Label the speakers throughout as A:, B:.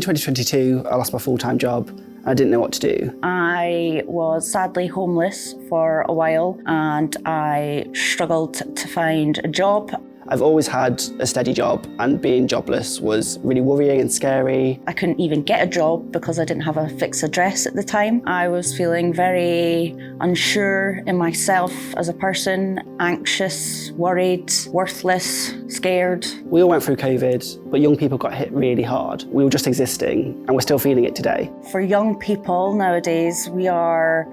A: In 2022, I lost my full-time job. I didn't know what to do.
B: I was sadly homeless for a while and I struggled to find a job.
A: I've always had a steady job, and being jobless was really worrying and scary.
B: I couldn't even get a job because I didn't have a fixed address at the time. I was feeling very unsure in myself as a person, anxious, worried, worthless, scared.
A: We all went through COVID, but young people got hit really hard. We were just existing, and we're still feeling it today.
B: For young people nowadays, we're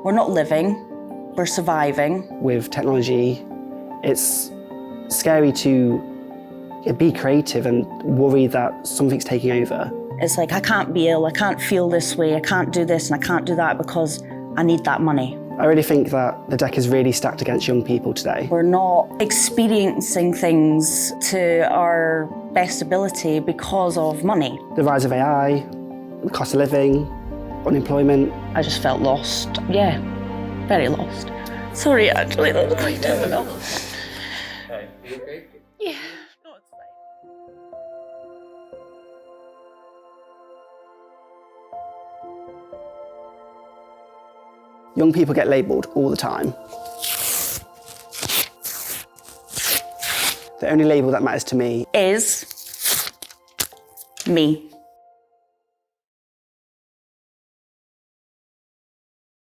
B: not living, we're surviving.
A: With technology, it's scary to be creative and worry that something's taking over.
B: It's like, I can't be ill, I can't feel this way, I can't do this and I can't do that because I need that money.
A: I really think that the deck is really stacked against young people today.
B: We're not experiencing things to our best ability because of money.
A: The rise of AI, the cost of living, unemployment.
B: I just felt lost, yeah, very lost. Sorry, actually, that was quite difficult.
C: Are you okay?
B: Yeah, no, it's fine.
A: Young people get labelled all the time. The only label that matters to me
B: Is me.